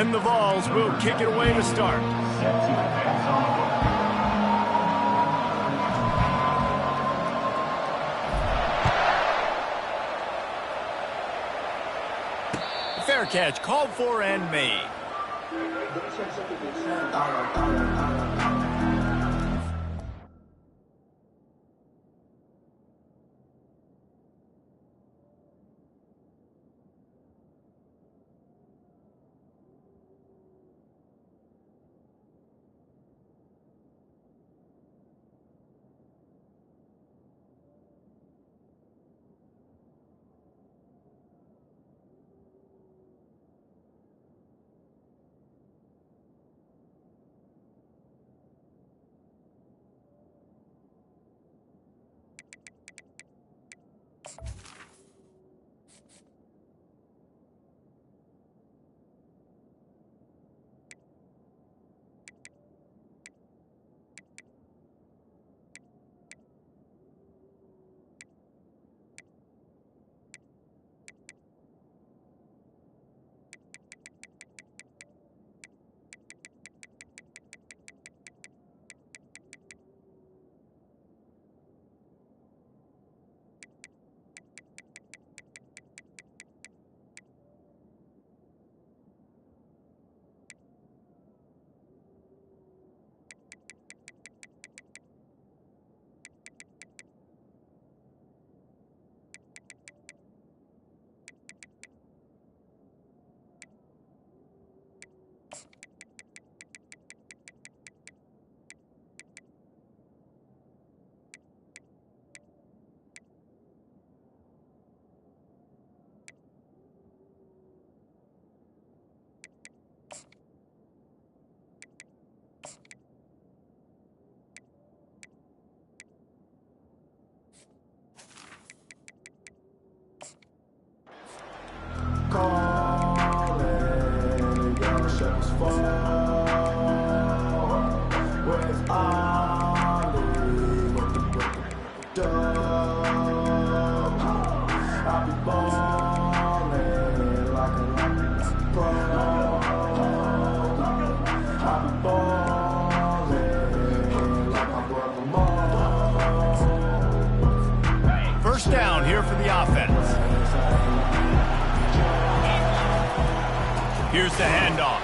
And the Vols will kick it away to start. Fair catch called for and made. First down here for the offense. Here's the handoff.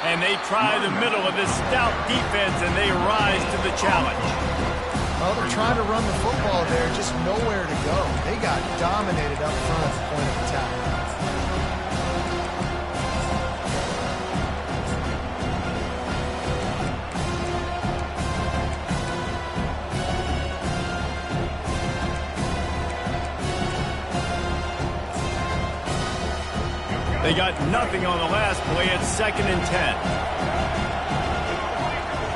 And they try the middle of this stout defense, and they rise to the challenge. Well, they're trying to run the football there, just nowhere to go. They got dominated up front at the point of attack. They got nothing on the last play. It's 2nd and 10.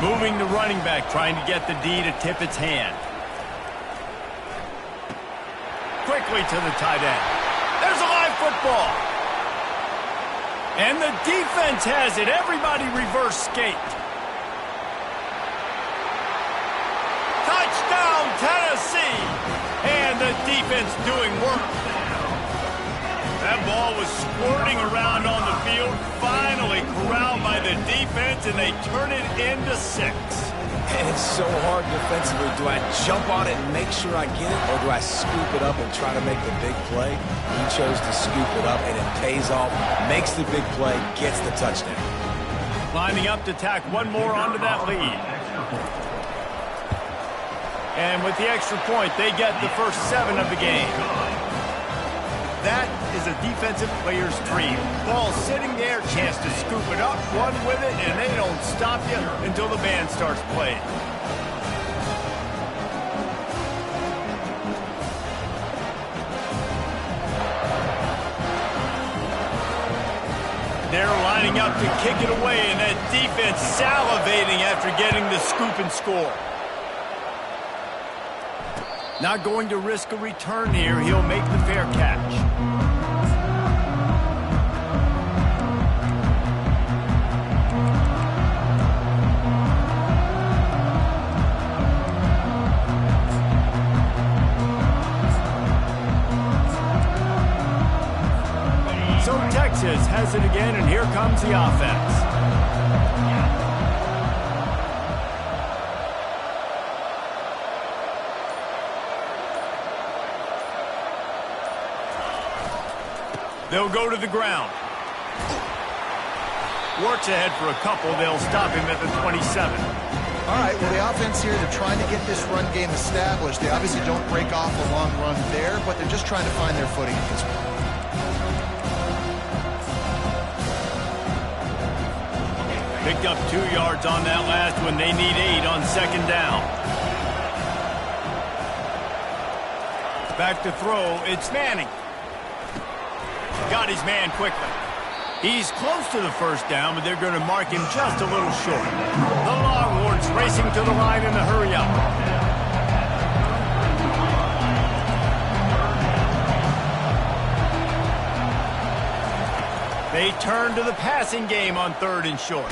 Moving the running back, trying to get the D to tip its hand. Quickly to the tight end. There's a live football. And the defense has it. Everybody reverse skate. Touchdown, Tennessee. And the defense doing work. That ball was squirting around on the field, finally corralled by the defense, and they turn it into 6. And it's so hard defensively. Do I jump on it and make sure I get it, or do I scoop it up and try to make the big play? He chose to scoop it up, and it pays off, makes the big play, gets the touchdown. Lining up to tack one more onto that lead. And with the extra point, they get the first 7 of the game. That is a defensive player's dream. Ball sitting there, chance to scoop it up, run with it, and they don't stop you until the band starts playing. They're lining up to kick it away, and that defense salivating after getting the scoop and score. Not going to risk a return here. He'll make the fair catch. So Texas has it again, and here comes the offense. They'll go to the ground. Works ahead for a couple. They'll stop him at the 27. All right, well, the offense here, they're trying to get this run game established. They obviously don't break off a long run there, but they're just trying to find their footing at this point. Picked up 2 yards on that last one. They need 8 on second down. Back to throw. It's Manning. Got his man quickly. He's close to the first down, but they're going to mark him just a little short. The Longhorns racing to the line in the hurry-up. They turn to the passing game on 3rd and short.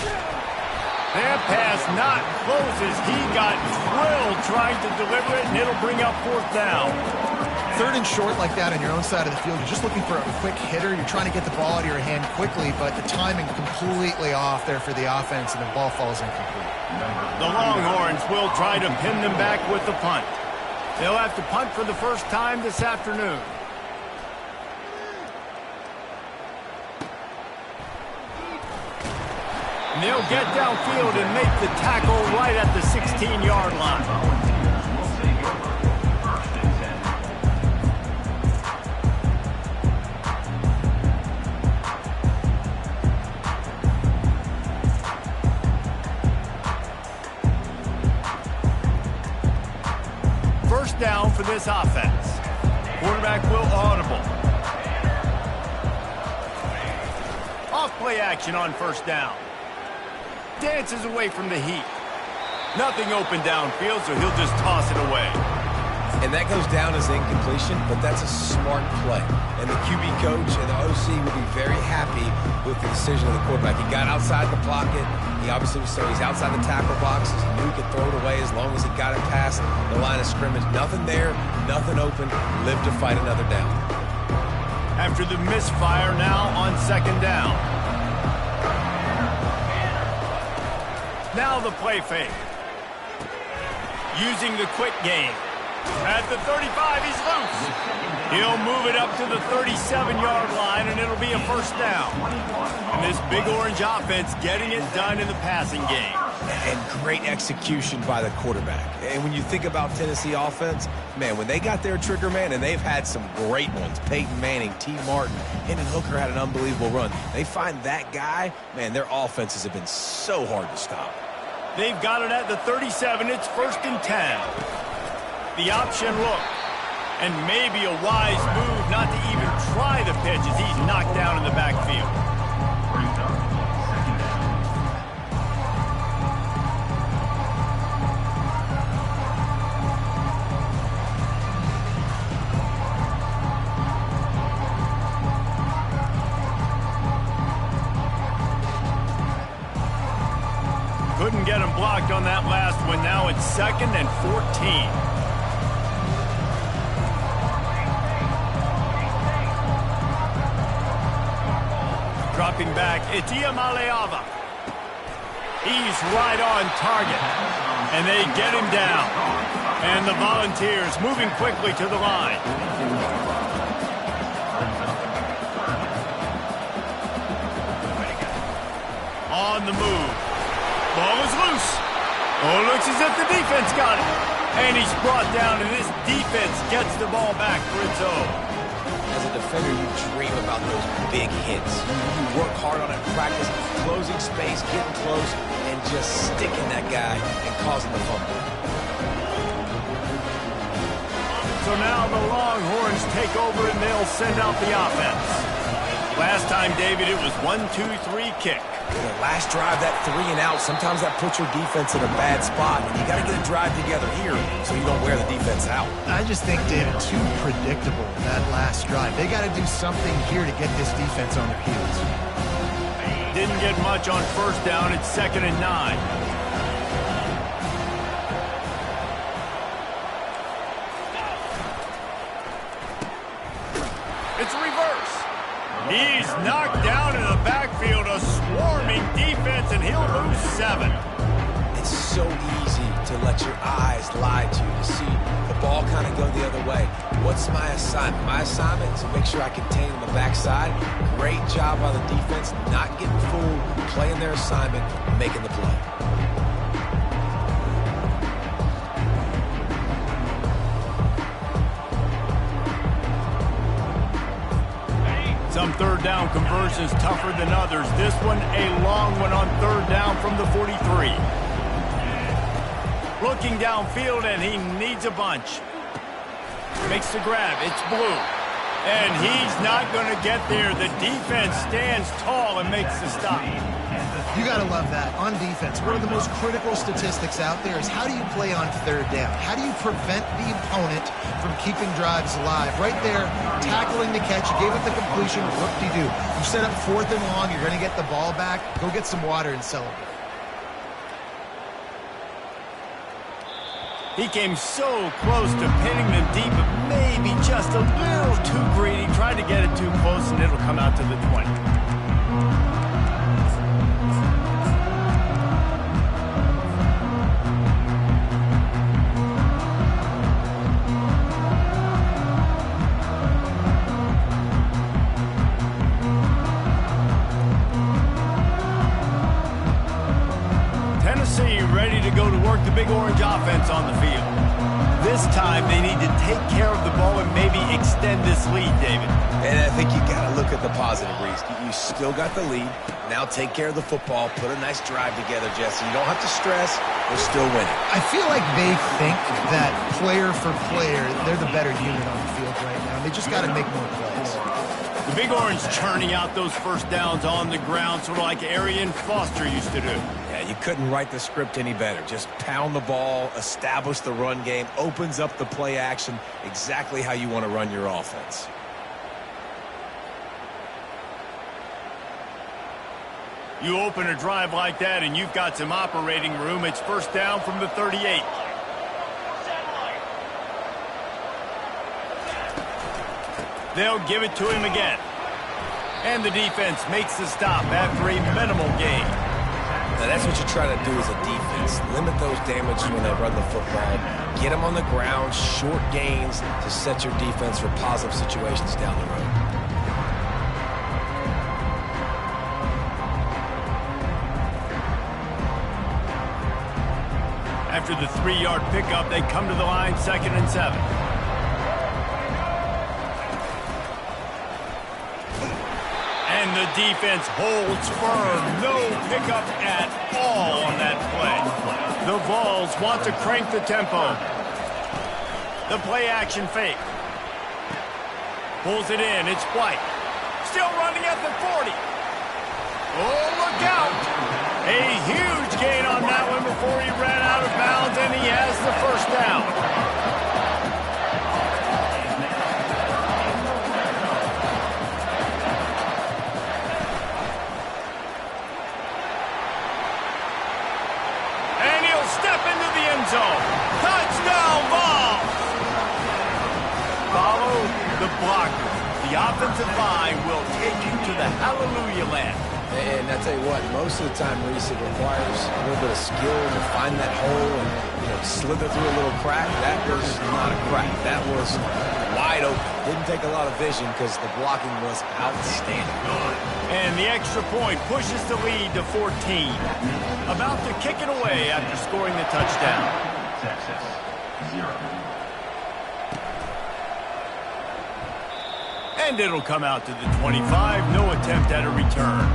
That pass not close as he got drilled trying to deliver it, and it'll bring up 4th down. 3rd and short like that on your own side of the field, you're just looking for a quick hitter. You're trying to get the ball out of your hand quickly, but the timing completely off there for the offense, and the ball falls incomplete. The Longhorns will try to pin them back with the punt. They'll have to punt for the first time this afternoon. And they'll get downfield and make the tackle right at the 16-yard line. First down for this offense. Quarterback will audible. Off play action on first down. Dances away from the heat. Nothing open downfield, so he'll just toss it away. And that goes down as incompletion, but that's a smart play. And the QB coach and the OC will be very happy with the decision of the quarterback. He got outside the pocket. He obviously was, so he's outside the tackle boxes. He knew he could throw it away as long as he got it past the line of scrimmage. Nothing there, nothing open. Live to fight another down. After the misfire now on second down. Now the play fake. Using the quick game. At the 35, he's loose. He'll move it up to the 37-yard line, and it'll be a first down. And this Big Orange offense getting it done in the passing game. And great execution by the quarterback. And when you think about Tennessee offense, man, when they got their trigger man, and they've had some great ones, Peyton Manning, T. Martin, Hendon Hooker had an unbelievable run. They find that guy, man, their offenses have been so hard to stop. They've got it at the 37. It's 1st and 10. The option look, and maybe a wise move not to even try the pitch as he's knocked down in the backfield. Couldn't get him blocked on that last one. Now it's 2nd and 14. Dropping back, it's Iamaleava. He's right on target. And they get him down. And the Volunteers moving quickly to the line. On the move. Ball is loose. Oh, looks as if the defense got it. And he's brought down, and this defense gets the ball back for its own. As a defender, you dream about those big hits. You work hard on it in practice, closing space, getting close, and just sticking that guy and causing the fumble. So now the Longhorns take over, and they'll send out the offense. Last time, David, it was 1-2-3 kick. The last drive, that 3 and out, sometimes that puts your defense in a bad spot. And you got to get a drive together here so you don't wear the defense out. I just think, David, too predictable, that last drive. They got to do something here to get this defense on their heels. Didn't get much on first down. It's 2nd and 9. It's a reverse. He's knocked down in the 7. It's so easy to let your eyes lie to you, to see the ball kind of go the other way. What's my assignment? My assignment is to make sure I contain on the backside. Great job by the defense, not getting fooled, playing their assignment, making the play. Some third down conversions tougher than others. This one, a long one on third down from the 43. Looking downfield, and he needs a bunch. Makes the grab. It's Blue. And he's not going to get there. The defense stands tall and makes the stop. You got to love that. On defense, one of the most critical statistics out there is how do you play on third down? How do you prevent the opponent from keeping drives alive? Right there, tackling the catch. You gave it the completion. Whoop-de-doo. You set up 4th and long. You're going to get the ball back. Go get some water and celebrate. He came so close to pinning them deep, but maybe just a little too greedy. Tried to get it too close, and it'll come out to the 20. Tennessee ready to go to work the Big Orange offense on the field. This time they need to take care of the ball and maybe extend this lead, David. And I think you got to look at the positive, Reese. You still got the lead. Now take care of the football. Put a nice drive together, Jesse. You don't have to stress. They're still winning. I feel like they think that player for player, they're the better unit on the field right now. They just got to make more plays. The Big Orange churning out those first downs on the ground, sort of like Arian Foster used to do. Yeah, you couldn't write the script any better. Just pound the ball, establish the run game, opens up the play action, exactly how you want to run your offense. You open a drive like that and you've got some operating room. It's first down from the 38. They'll give it to him again. And the defense makes the stop after a minimal gain. Now that's what you try to do as a defense. Limit those damages when they run the football. Get them on the ground, short gains to set your defense for positive situations down the road. After the 3-yard pickup, they come to the line, 2nd and 7. And the defense holds firm. No pickup at all on that play. The Vols want to crank the tempo. The play action fake. Pulls it in. It's White. Still running at the 40. Oh, look out. A huge gain on that one before he ran out of bounds, and he has the first down. Step into the end zone. Touchdown, Vols! Follow the blocker. The offensive line will take you to the hallelujah land. And I tell you what, most of the time, Reese, it requires a little bit of skill to find that hole and slither through a little crack. That was not a crack. That was wide open. Didn't take a lot of vision because the blocking was outstanding. And the extra point pushes the lead to 14. About to kick it away after scoring the touchdown. Texas, 0. And it'll come out to the 25. No attempt at a return.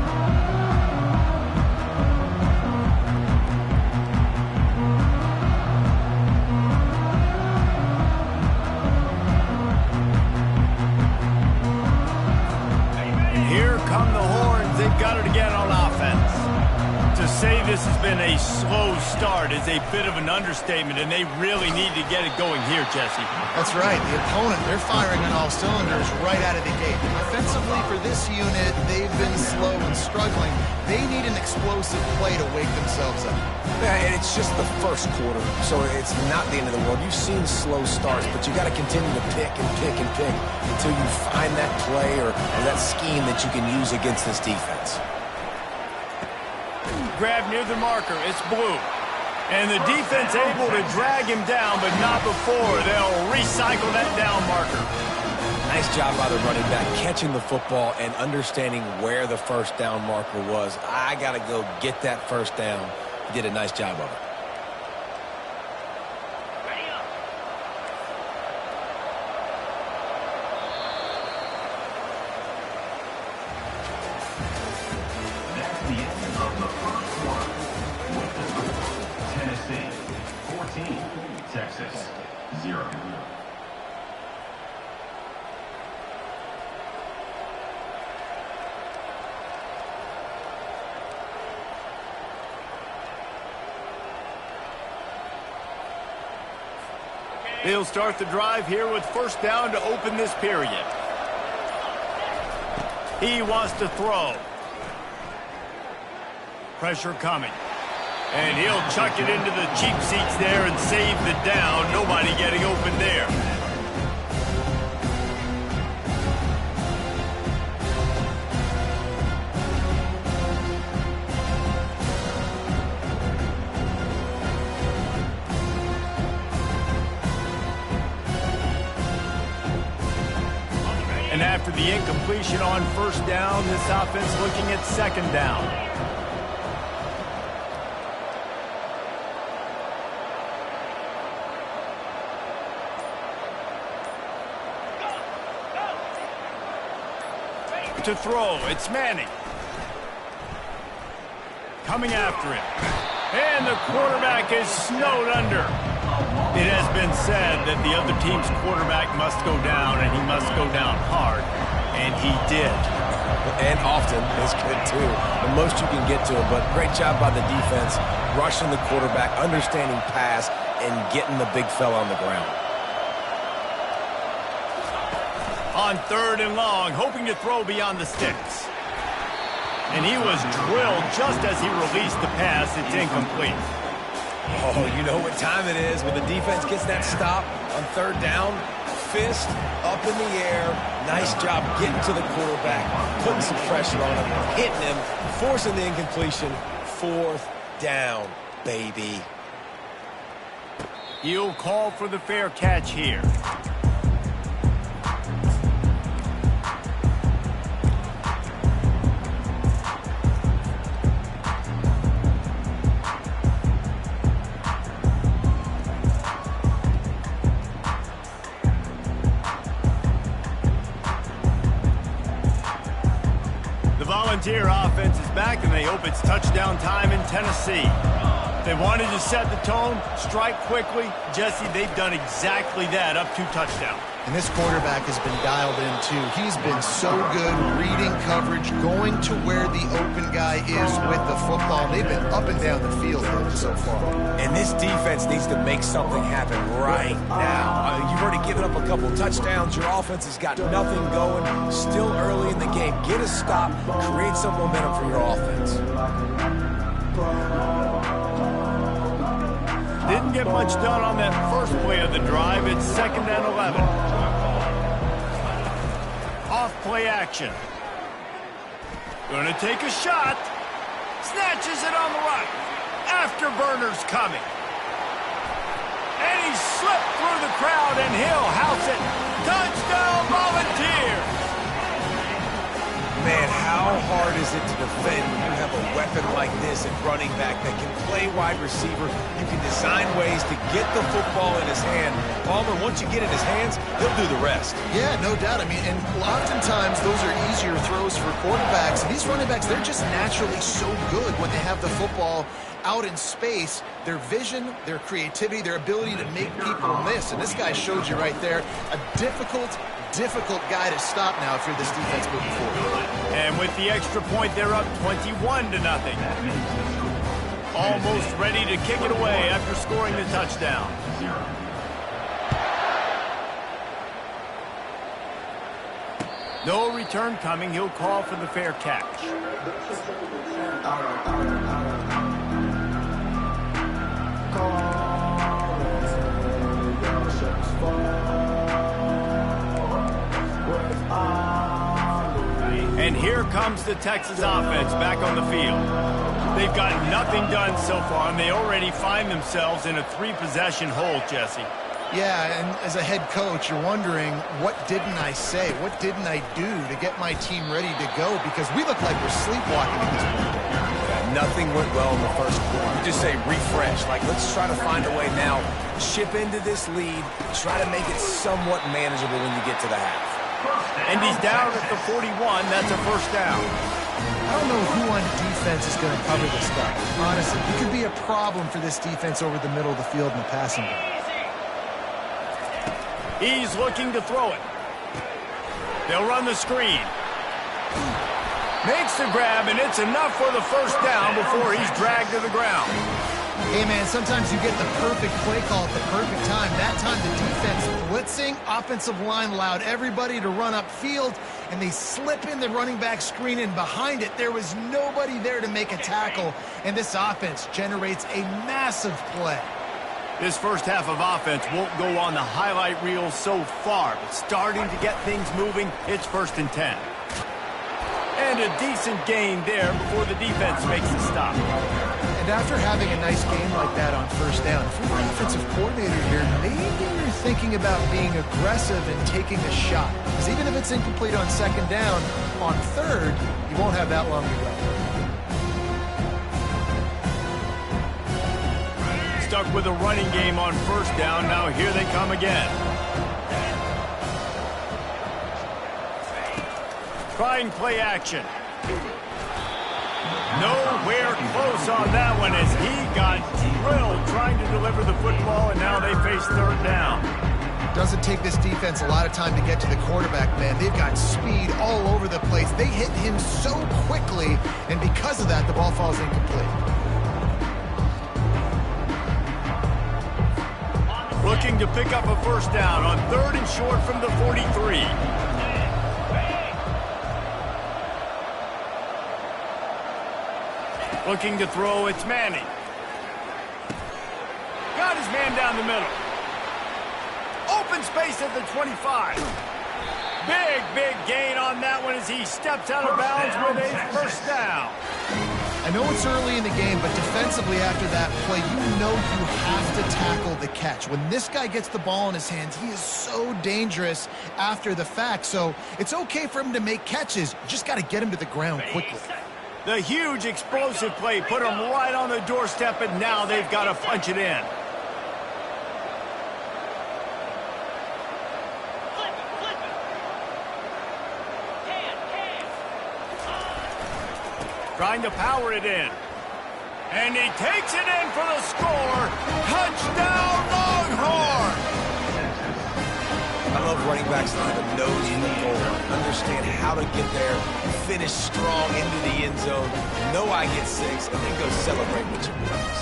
Here come the horns. They've got it again on offense. To say this has been a slow start is a bit of an understatement, and they really need to get it going here, Jesse. That's right. The opponent, they're firing on all cylinders right out of the gate. Offensively, for this unit, they've been slow and struggling. They need an explosive play to wake themselves up. Yeah, and it's just the first quarter, so it's not the end of the world. You've seen slow starts, but you got to continue to pick and pick and pick until you find that play or that scheme that you can use against this defense. Grab near the marker. It's blue. And the defense able to drag him down, but not before. They'll recycle that down marker. Nice job by the running back catching the football and understanding where the first down marker was. I got to go get that first down. He did a nice job of it. That's the end of the first quarter. With the score, Tennessee 14, Texas 0. They'll start the drive here with first down to open this period. He wants to throw. Pressure coming. And he'll chuck it into the cheap seats there and save the down. Nobody getting open there. And after the incompletion on first down, this offense looking at second down. To throw, it's Manning. Coming after him. And the quarterback is snowed under. It has been said that the other team's quarterback must go down, and he must go down hard. And he did. And often is good, too. The most you can get to him, but great job by the defense, rushing the quarterback, understanding pass, and getting the big fella on the ground. On third and long, hoping to throw beyond the sticks. And he was drilled just as he released the pass. It's incomplete. Oh, you know what time it is when the defense gets that stop on third down. Fist up in the air. Nice job getting to the quarterback, putting some pressure on him, hitting him, forcing the incompletion. Fourth down, baby. He'll call for the fair catch here. Volunteer offense is back, and they hope it's touchdown time in Tennessee. They wanted to set the tone, strike quickly. Jesse, they've done exactly that, up to touchdown. And this quarterback has been dialed in, too. He's been so good reading coverage, going to where the open guy is with the football. They've been up and down the field so far. And this defense needs to make something happen right now. You've already given up a couple touchdowns. Your offense has got nothing going. Still early in the game. Get a stop. Create some momentum for your offense. Didn't get much done on that first play of the drive. It's second and 11. Off play action. Gonna take a shot. Snatches it on the right. Afterburner's coming. And he slipped through the crowd, and he'll house it. Touchdown, Volunteers! Man, how hard is it to defend when you have a weapon like this at running back that can play wide receiver? You can design ways to get the football in his hand. Palmer, once you get it in his hands, he'll do the rest. Yeah, no doubt. I mean, and oftentimes those are easier throws for quarterbacks. And these running backs, they're just naturally so good when they have the football out in space. Their vision, their creativity, their ability to make people miss. And this guy showed you right there a difficult guy to stop now if you're this defense moving forward. And with the extra point, they're up 21-0. Almost ready to kick it away after scoring the touchdown. No return coming. He'll call for the fair catch. And here comes the Texas offense back on the field. They've got nothing done so far, and they already find themselves in a 3-possession hole, Jesse. Yeah, and as a head coach, you're wondering, what didn't I say? What didn't I do to get my team ready to go? Because we look like we're sleepwalking at this point. Yeah, nothing went well in the first quarter. You just say refresh. Like, let's try to find a way now. Chip into this lead. Try to make it somewhat manageable when you get to the half. And he's down at the 41. That's a first down. I don't know who on defense is going to cover this guy. Honestly, it could be a problem for this defense over the middle of the field in the passing game. He's looking to throw it. They'll run the screen. Makes the grab, and it's enough for the first down before he's dragged to the ground. Hey, man, sometimes you get the perfect play call at the perfect time. That time the defense blitzing, offensive line allowed everybody to run upfield, and they slip in the running back screen, and behind it, there was nobody there to make a tackle, and this offense generates a massive play. This first half of offense won't go on the highlight reel so far, but starting to get things moving, it's 1st and 10. And a decent gain there before the defense makes the stop. And after having a nice game like that on first down, if you're an offensive coordinator here, maybe you're thinking about being aggressive and taking a shot. Because even if it's incomplete on 2nd down, on 3rd, you won't have that long to go. Stuck with a running game on 1st down. Now here they come again. Trying play action. Nowhere close on that one as he got drilled trying to deliver the football, and now they face 3rd down. Doesn't take this defense a lot of time to get to the quarterback, man. They've got speed all over the place. They hit him so quickly, and because of that, the ball falls incomplete. Looking to pick up a first down on 3rd and short from the 43. Looking to throw, it's Manning. Got his man down the middle. Open space at the 25. Big gain on that one as he steps out of bounds with a first down. I know it's early in the game, but defensively after that play, you know you have to tackle the catch. When this guy gets the ball in his hands, he is so dangerous after the fact. So it's okay for him to make catches. You just got to get him to the ground quickly. The huge explosive play put him right on the doorstep, and now they've got to punch it in. Trying to power it in. And he takes it in for the score. Touchdown, Longhorn! I love running backs that have a nose for the goal, understand how to get there, finish strong into the end zone, know I get 6, and then go celebrate with your brothers.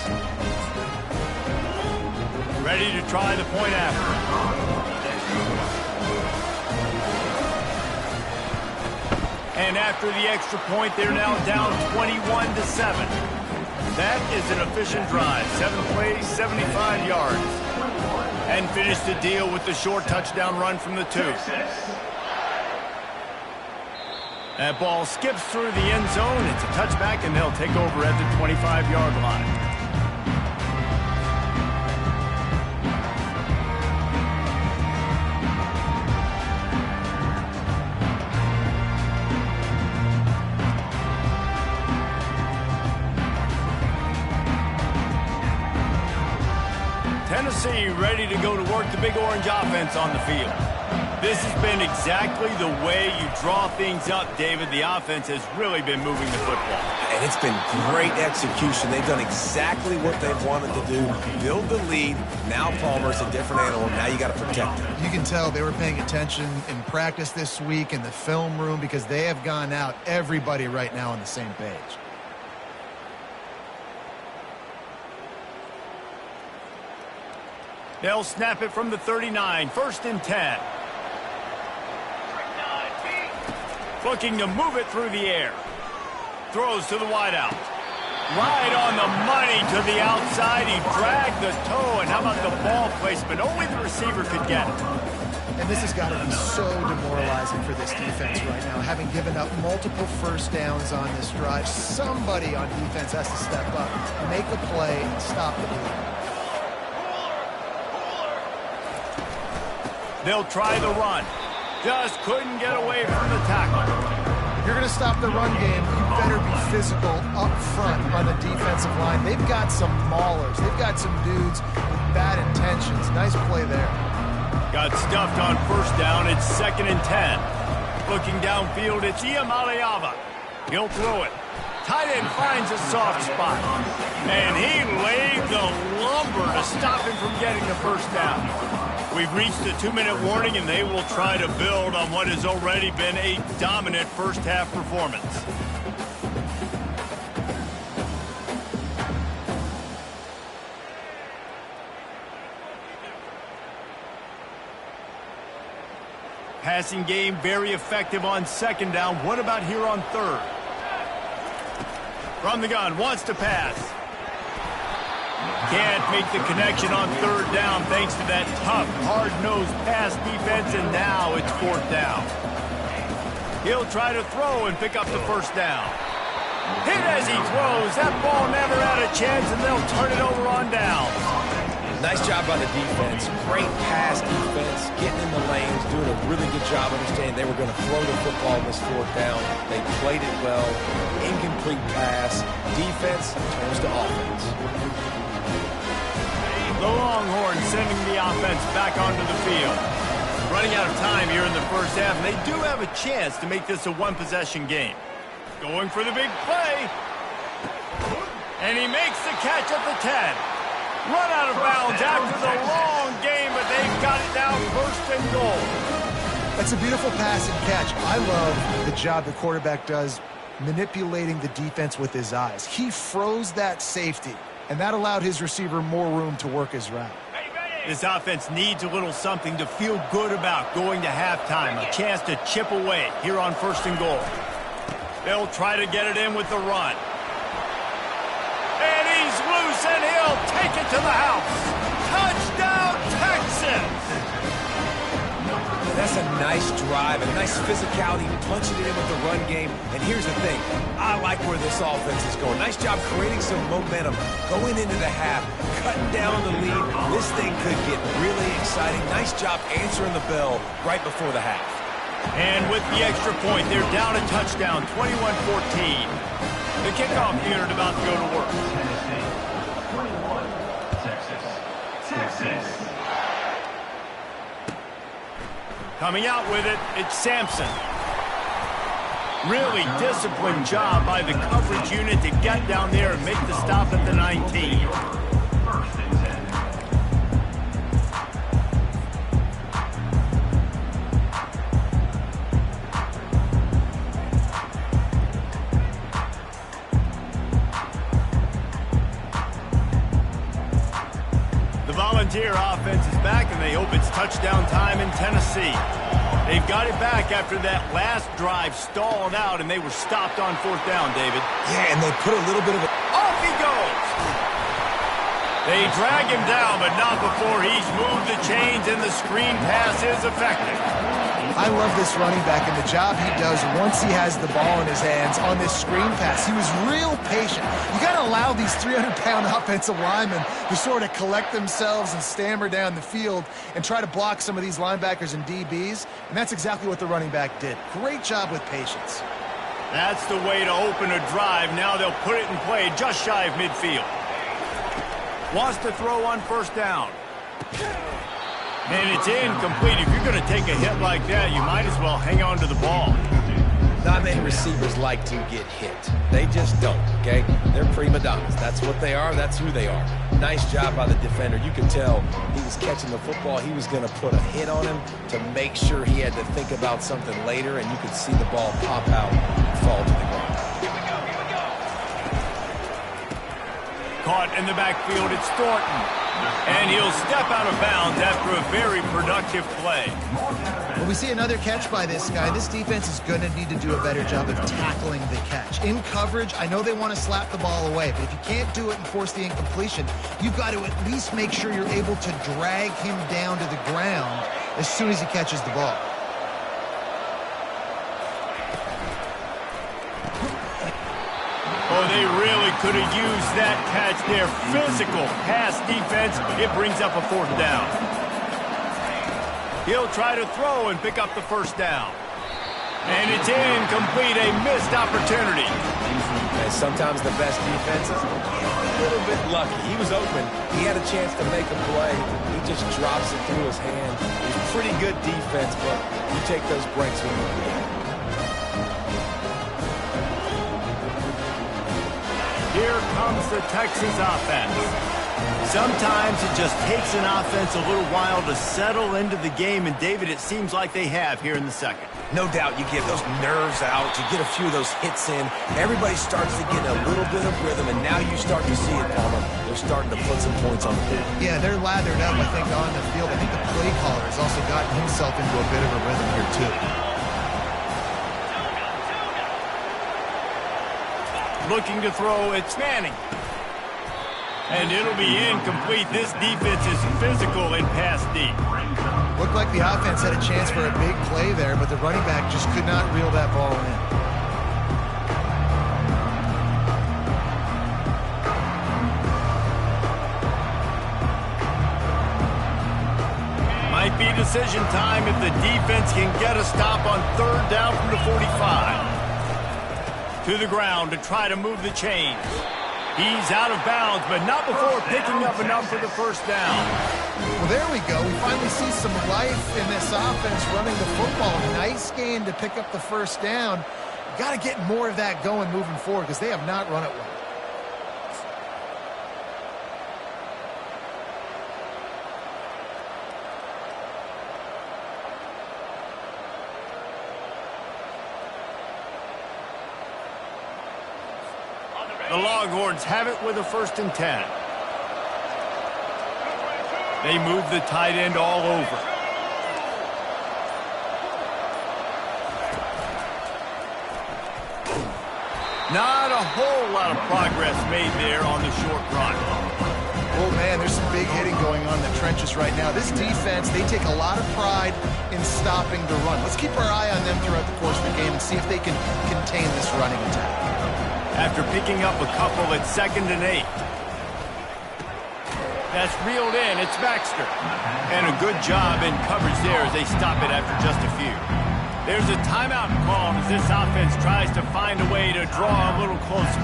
Ready to try the point after. And after the extra point, they're now down 21-7. That is an efficient drive. 7 plays, 75 yards. And finish the deal with the short touchdown run from the 2. That ball skips through the end zone. It's a touchback, and they'll take over at the 25-yard line. Tennessee ready to go to work the Big Orange offense on the field. This has been exactly the way you draw things up, David. The offense has really been moving the football. And it's been great execution. They've done exactly what they've wanted to do. Build the lead. Now Palmer's a different animal. Now you got to protect him. You can tell they were paying attention in practice this week in the film room because they have gone out, everybody right now on the same page. They'll snap it from the 39, 1st and 10. Looking to move it through the air. Throws to the wideout. Right on the money to the outside. He dragged the toe, and how about the ball placement? Only the receiver could get it. And this has got to be so demoralizing for this defense right now, having given up multiple first downs on this drive. Somebody on defense has to step up, make a play, and stop the bleed. They'll try the run. Just couldn't get away from the tackle. If you're going to stop the run game, you better be physical up front on the defensive line. They've got some maulers. They've got some dudes with bad intentions. Nice play there. Got stuffed on first down. It's 2nd and 10. Looking downfield, it's Iamaleava. He'll throw it. Tight end finds a soft spot. And he laid the lumber to stop him from getting the first down. We've reached the 2-minute warning, and they will try to build on what has already been a dominant first-half performance. Passing game very effective on 2nd down. What about here on 3rd? From the gun, wants to pass. Can't make the connection on 3rd down thanks to that tough, hard-nosed pass defense, and now it's 4th down. He'll try to throw and pick up the first down. Hit as he throws. That ball never had a chance, and they'll turn it over on downs. Nice job by the defense. Great pass defense, getting in the lanes, doing a really good job understanding they were going to throw the football on this 4th down. They played it well. Incomplete pass. Defense turns to offense. The Longhorns sending the offense back onto the field. Running out of time here in the first half, and they do have a chance to make this a one-possession game. Going for the big play. And he makes the catch at the 10. Run out of bounds after the long game, but they've got it now 1st and goal. That's a beautiful pass and catch. I love the job the quarterback does manipulating the defense with his eyes. He froze that safety, and that allowed his receiver more room to work his route. This offense needs a little something to feel good about going to halftime. A chance to chip away here on 1st and goal. They'll try to get it in with the run. And he's loose, and he'll take it to the house. Touchdown, Texans! That's a nice drive, a nice physicality, punching it in with the run game. And here's the thing, I like where this offense is going. Nice job creating some momentum, going into the half, cutting down the lead. This thing could get really exciting. Nice job answering the bell right before the half. And with the extra point, they're down a touchdown, 21-14. The kickoff unit about to go to work. Tennessee, 21, Texas. Coming out with it, it's Sampson. Really disciplined job by the coverage unit to get down there and make the stop at the 19. 1st and 10. The Volunteer offense is back, and they hope it's touchdown time in Tennessee. They've got it back after that last drive stalled out, and they were stopped on 4th down, David. Yeah, and they put a little bit of a... Off he goes! They drag him down, but not before he's moved the chains, and the screen pass is effective. I love this running back and the job he does once he has the ball in his hands on this screen pass. He was real patient. You got to allow these 300-pound offensive linemen to sort of collect themselves and stammer down the field and try to block some of these linebackers and DBs, and that's exactly what the running back did. Great job with patience. That's the way to open a drive. Now they'll put it in play just shy of midfield. Wants to throw on 1st down. And it's incomplete. If you're going to take a hit like that, you might as well hang on to the ball. Not many receivers like to get hit. They just don't, okay? They're prima donnas. That's what they are. That's who they are. Nice job by the defender. You could tell he was catching the football. He was going to put a hit on him to make sure he had to think about something later, and you could see the ball pop out and fall to the ground. Caught in the backfield, it's Thornton. And he'll step out of bounds after a very productive play. When we see another catch by this guy, this defense is going to need to do a better job of tackling the catch. In coverage, I know they want to slap the ball away, but if you can't do it and force the incompletion, you've got to at least make sure you're able to drag him down to the ground as soon as he catches the ball. Oh, they really could have used that catch there. Physical pass defense. It brings up a 4th down. He'll try to throw and pick up the 1st down. And it's incomplete, a missed opportunity. And sometimes the best defenses get a little bit lucky. He was open. He had a chance to make a play. He just drops it through his hand. It was pretty good defense, but you take those breaks when you can. Here comes the Texas offense. Sometimes it just takes an offense a little while to settle into the game, and David, it seems like they have here in the second. No doubt you get those nerves out, you get a few of those hits in. Everybody starts to get a little bit of rhythm, and now you start to see it, Palmer. They're starting to put some points on the board. Yeah, they're lathered up, I think, on the field. I think the play caller has also gotten himself into a bit of a rhythm here, too. Looking to throw, it's Manning. And it'll be incomplete. This defense is physical in pass deep. Looked like the offense had a chance for a big play there, but the running back just could not reel that ball in. Might be decision time if the defense can get a stop on 3rd down from the 45. To the ground to try to move the chains. He's out of bounds, but not before picking up enough for the 1st down. Well, there we go. We finally see some life in this offense running the football. Nice gain to pick up the 1st down. Got to get more of that going moving forward because they have not run it well. The Longhorns have it with a 1st and 10. They move the tight end all over. Not a whole lot of progress made there on the short run. Oh, man, there's some big hitting going on in the trenches right now. This defense, they take a lot of pride in stopping the run. Let's keep our eye on them throughout the course of the game and see if they can contain this running attack. After picking up a couple at 2nd and 8. That's reeled in. It's Baxter. And a good job in coverage there as they stop it after just a few. There's a timeout called as this offense tries to find a way to draw a little closer.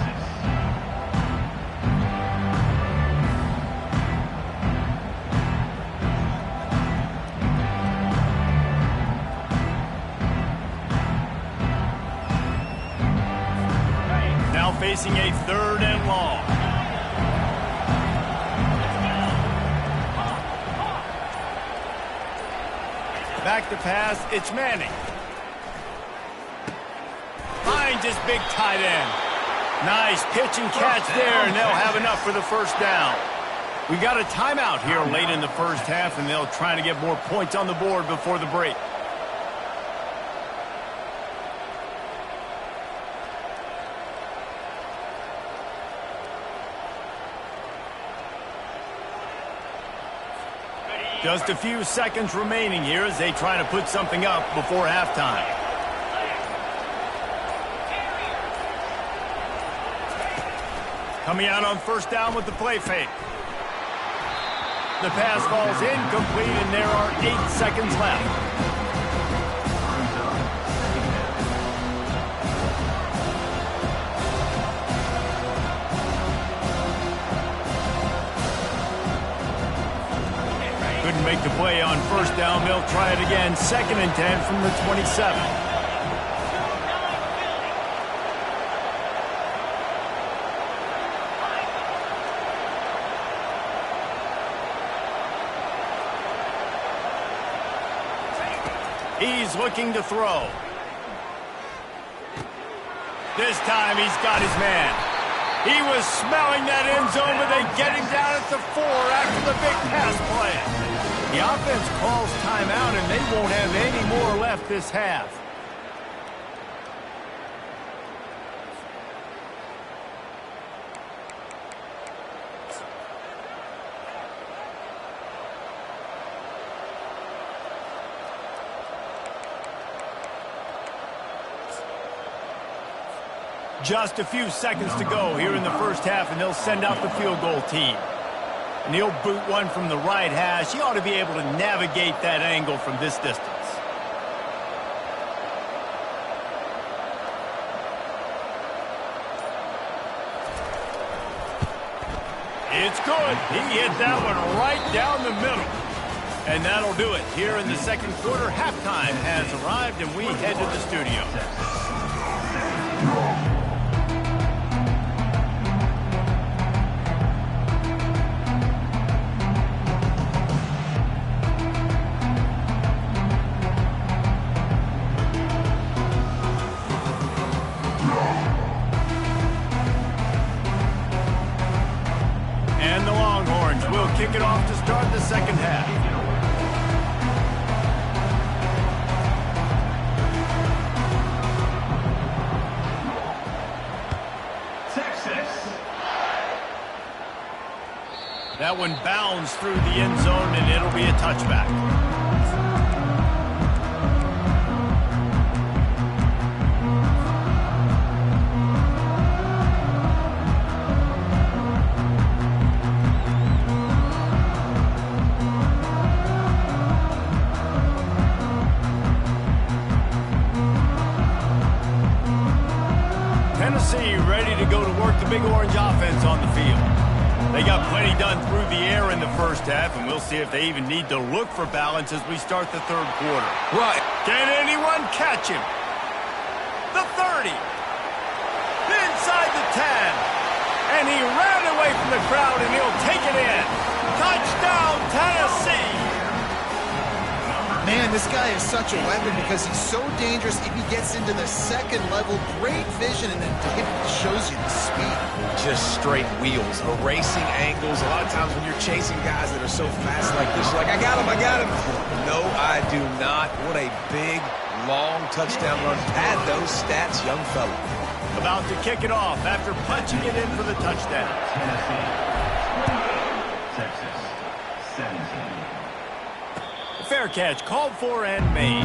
Now facing a 3rd and long. Back to pass, it's Manning. Finds his big tight end. Nice pitch and catch there, and they'll have enough for the 1st down. We got a timeout here late in the 1st half, and they'll try to get more points on the board before the break. Just a few seconds remaining here as they try to put something up before halftime. Coming out on 1st down with the play fake. The pass falls incomplete, and there are 8 seconds left. Couldn't make the play on 1st down. They'll try it again. 2nd and 10 from the 27. He's looking to throw. This time he's got his man. He was smelling that end zone, but they get him down at the 4 after the big pass play. The offense calls timeout, and they won't have any more left this half. Just a few seconds to go here in the first half, and they'll send out the field goal team. And he'll boot one from the right hash. He ought to be able to navigate that angle from this distance. It's good. He hit that one right down the middle. And that'll do it. Here in the second quarter, halftime has arrived, and we head to the studio. And the Longhorns will kick it off to start the second half. That one bounds through the end zone, and it'll be a touchback. Tennessee ready to go to work the Big Orange offense on the field. They got plenty done through the air in the first half, and we'll see if they even need to look for balance as we start the third quarter. Right. Can anyone catch him? The 30. Inside the 10. And he ran away from the crowd, and he'll take it in. Touchdown, Tennessee! Man, this guy is such a weapon because he's so dangerous if he gets into the second level. Great vision, and then David shows you the speed. Just straight wheels, erasing angles. A lot of times when you're chasing guys that are so fast like this, you're like, I got him, I got him. No, I do not. What a big, long touchdown run. Pad those stats, young fella. About to kick it off after punching it in for the touchdown. Tennessee, Texas, 17. Fair catch called for and made.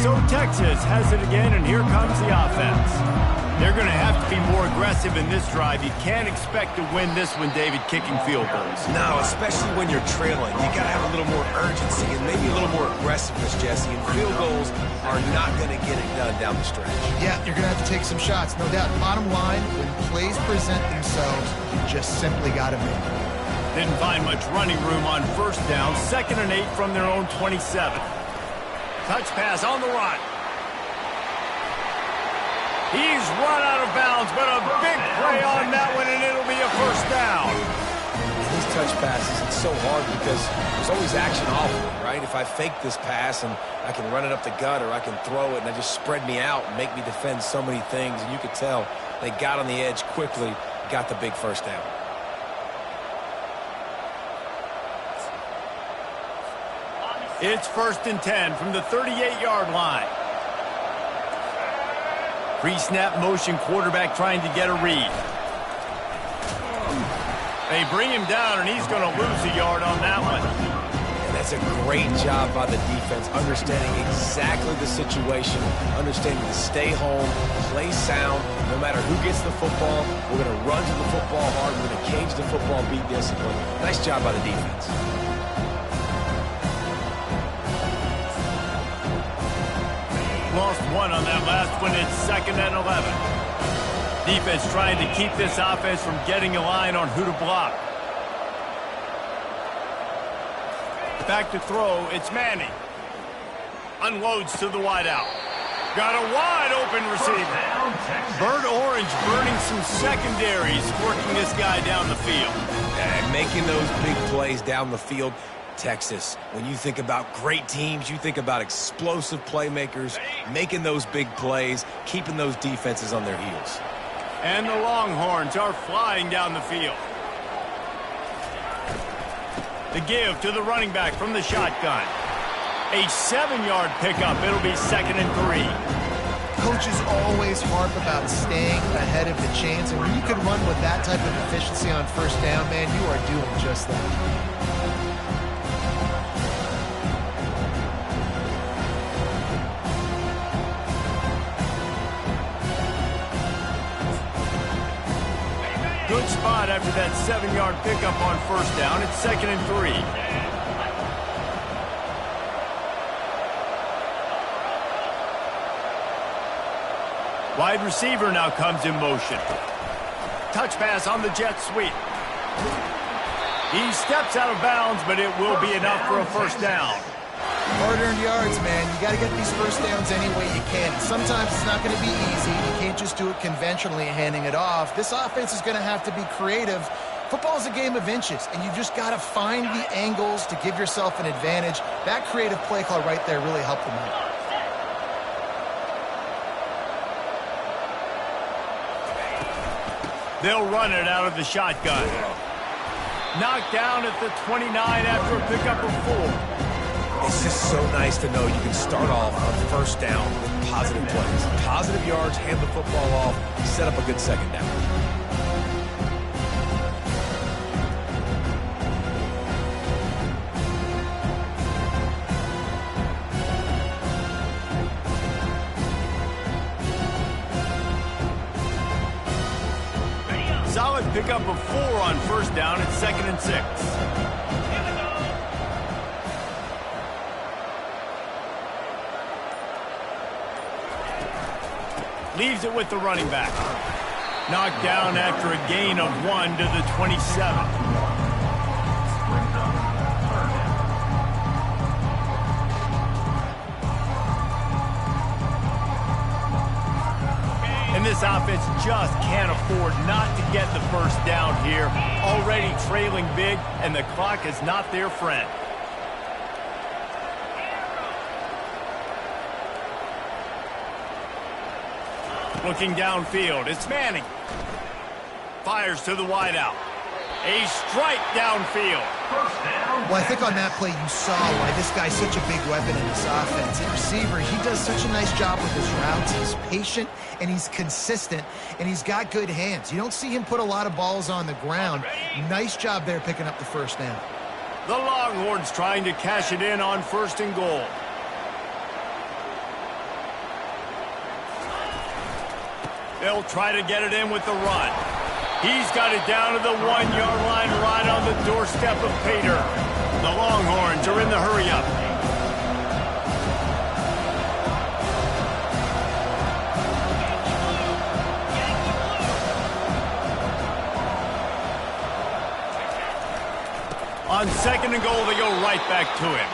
So Texas has it again, and here comes the offense. They're going to have to be more aggressive in this drive. You can't expect to win this one, David, kicking field goals. No, especially when you're trailing. You got to have a little more urgency and maybe a little more aggressiveness, Jesse. And field goals are not going to get it done down the stretch. Yeah, you're going to have to take some shots, no doubt. Bottom line, when plays present themselves, you just simply got to make them. Didn't find much running room on first down. 2nd and 8 from their own 27. Touch pass on the run. He's run out of bounds, but a big play on that one, and it'll be a first down. These touch passes, it's so hard because there's always action off of it, right? If I fake this pass and I can run it up the gut or I can throw it and they just spread me out and make me defend so many things, and you could tell they got on the edge quickly, got the big first down. It's 1st and 10 from the 38-yard line. Pre-snap motion quarterback trying to get a read. They bring him down, and he's going to lose a yard on that one. And that's a great job by the defense, understanding exactly the situation, understanding to stay home, play sound. No matter who gets the football, we're going to run to the football hard. We're going to cage the football, be disciplined. Nice job by the defense. Lost one on that last one. It's 2nd and 11. Defense trying to keep this offense from getting a line on who to block. Back to throw. It's Manning. Unloads to the wideout. Got a wide open receiver. Burnt Orange burning some secondaries, working this guy down the field. And making those big plays down the field. Texas, when you think about great teams, you think about explosive playmakers, making those big plays, keeping those defenses on their heels. And the Longhorns are flying down the field. The give to the running back from the shotgun. A 7-yard pickup. It'll be 2nd and 3. Coaches always harp about staying ahead of the chains, and when you can run with that type of efficiency on first down, man, you are doing just that. Good spot after that 7-yard pickup on first down. It's 2nd and 3. Wide receiver now comes in motion. Touch pass on the jet sweep. He steps out of bounds, but it will be enough for a first down. Hard-earned yards, man. You got to get these first downs any way you can. Sometimes it's not going to be easy. You can't just do it conventionally handing it off. This offense is going to have to be creative. Football is a game of inches, and you just got to find the angles to give yourself an advantage. That creative play call right there really helped them out. They'll run it out of the shotgun. Knocked down at the 29 after a pickup of 4. It's just so nice to know you can start off on first down with positive plays. Positive yards, hand the football off, set up a good second down. Solid pickup of 4 on first down at 2nd and 6. Leaves it with the running back. Knocked down after a gain of 1 to the 27. And this offense just can't afford not to get the first down here. Already trailing big, and the clock is not their friend. Looking downfield, it's Manning. Fires to the wideout. A strike downfield. Well, I think on that play you saw why this guy's such a big weapon in this offense. At receiver, he does such a nice job with his routes. He's patient, and he's consistent, and he's got good hands. You don't see him put a lot of balls on the ground. Nice job there picking up the first down. The Longhorns trying to cash it in on 1st and goal. They'll try to get it in with the run. He's got it down to the 1-yard line right on the doorstep of Pater. The Longhorns are in the hurry-up. On 2nd and goal, they go right back to him.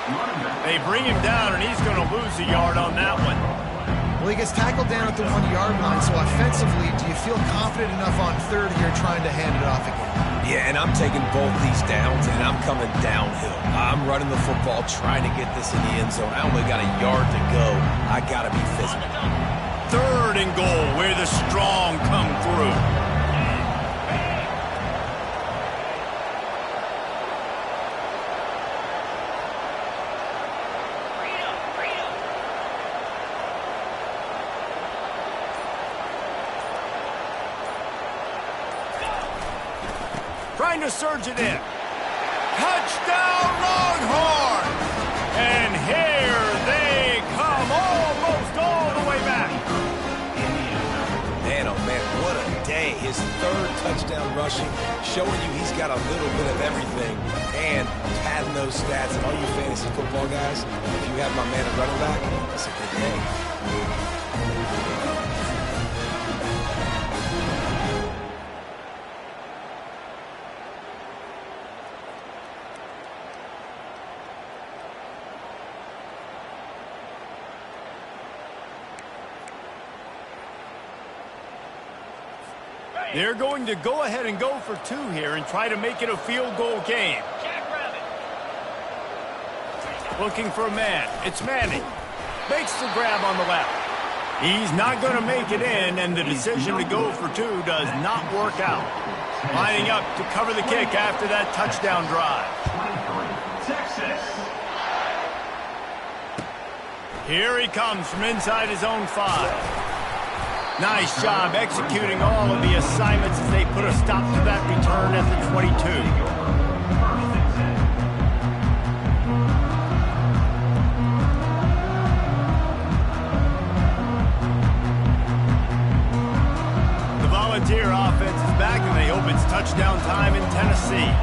They bring him down, and he's going to lose a yard on that one. Well, he gets tackled down at the 1-yard line, so offensively, do you feel confident enough on 3rd here trying to hand it off again? Yeah, and I'm taking both these downs, and I'm coming downhill. I'm running the football, trying to get this in the end zone. I only got a yard to go. I got to be physical. 3rd and goal, where the strong come through. Trying to surge it in. Touchdown, Longhorns! And here they come, almost all the way back. Man, oh man, what a day. His 3rd touchdown rushing, showing you he's got a little bit of everything and padding those stats. And all you fantasy football guys, if you have my man at running back, it's a good day. They're going to go ahead and go for 2 here and try to make it a field goal game. Looking for a man. It's Manning. Makes the grab on the left. He's not going to make it in, and the decision to go for 2 does not work out. Lining up to cover the kick after that touchdown drive. Here he comes from inside his own 5. Nice job executing all of the assignments as they put a stop to that return at the 22. Volunteer offense is back, and they hope it's touchdown time in Tennessee.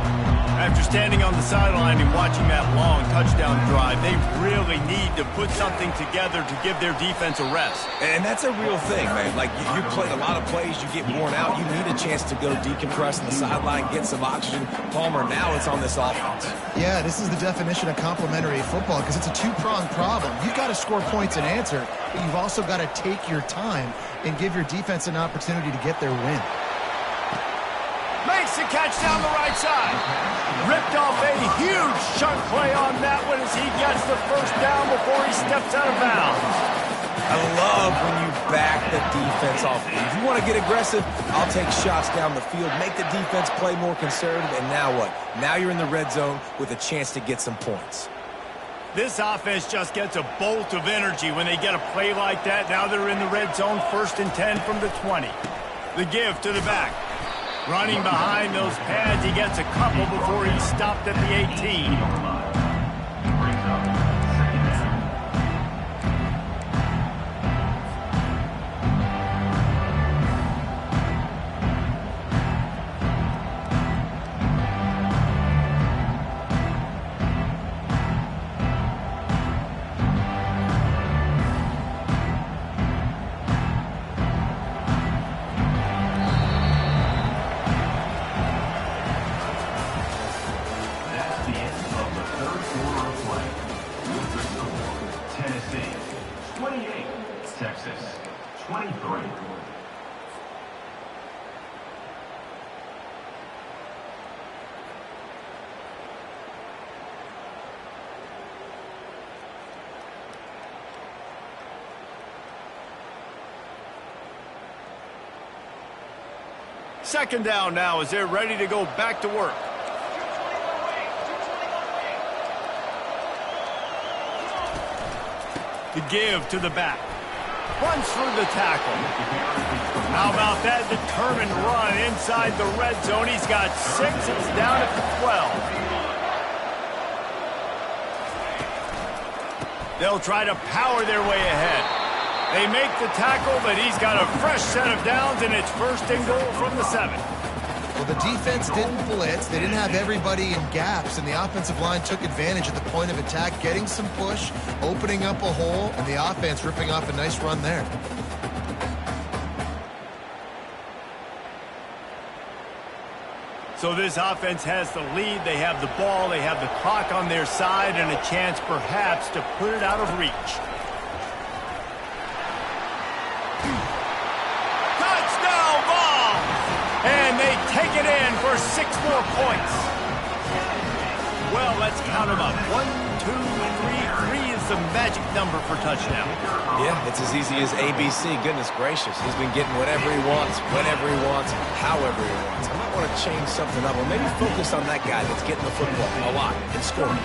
After standing on the sideline and watching that long touchdown drive, they really need to put something together to give their defense a rest. And that's a real thing, man. Like, you played a lot of plays, you get worn out, you need a chance to go decompress on the sideline, get some oxygen. Palmer, now it's on this offense. Yeah, this is the definition of complementary football because it's a two-pronged problem. You've got to score points and answer, but you've also got to take your time and give your defense an opportunity to get their win. Makes the catch down the right side. Ripped off a huge chunk play on that one as he gets the first down before he steps out of bounds. I love when you back the defense off. If you want to get aggressive, I'll take shots down the field, make the defense play more conservative, and now what? Now you're in the red zone with a chance to get some points. This offense just gets a bolt of energy when they get a play like that. Now they're in the red zone, 1st and 10 from the 20. The give to the back. Running behind those pads, he gets a couple before he's stopped at the 18. Second down now as they're ready to go back to work. The give to the back. Runs through the tackle. How about that determined run inside the red zone? He's got 6. It's down at the 12. They'll try to power their way ahead. They make the tackle, but he's got a fresh set of downs, and it's 1st and goal from the 7. Well, the defense didn't blitz. They didn't have everybody in gaps, and the offensive line took advantage at the point of attack, getting some push, opening up a hole, and the offense ripping off a nice run there. So this offense has the lead. They have the ball. They have the clock on their side and a chance perhaps to put it out of reach. Touchdown ball! And they take it in for 6 more points. Well, let's count them up. 1, 2, 3. 3 is the magic number for touchdown. Yeah, it's as easy as ABC. Goodness gracious. He's been getting whatever he wants, whenever he wants, however he wants. I might want to change something up, or maybe focus on that guy that's getting the football a lot and scoring.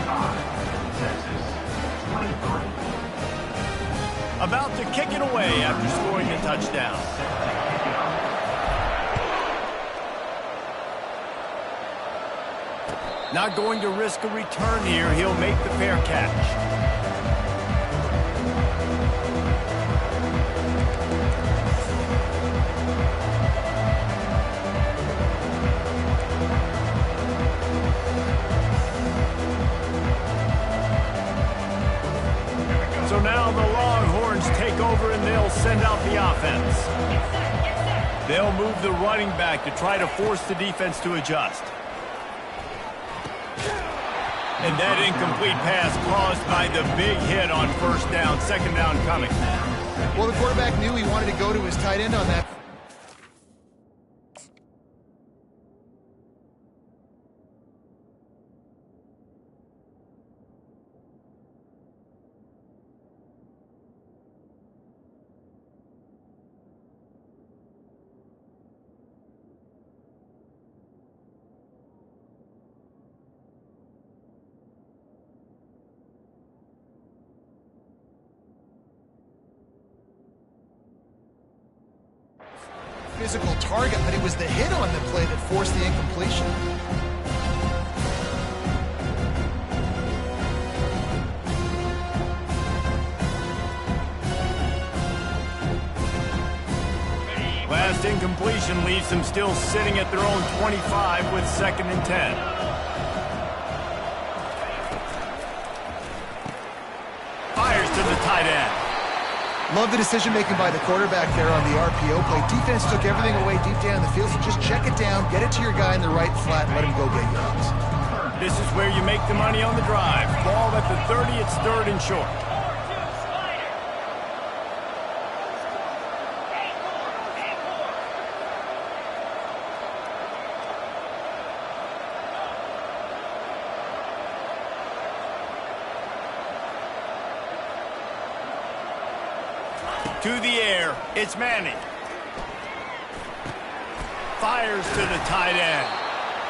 About to kick it away after scoring a touchdown. Not going to risk a return here. He'll make the fair catch. So now the Longhorns take over and they'll send out the offense. They'll move the running back to try to force the defense to adjust. And that incomplete pass caused by the big hit on 1st down, 2nd down coming. Well, the quarterback knew he wanted to go to his tight end on that. physical target, but it was the hit on the play that forced the incompletion. Last incompletion leaves them still sitting at their own 25 with 2nd and 10. Fires to the tight end. Love the decision-making by the quarterback there on the RPO play. Defense took everything away deep down the field, so just check it down, get it to your guy in the right flat, and let him go get yards. This is where you make the money on the drive. Ball at the 30, it's 3rd and short. To the air, it's Manning. Fires to the tight end.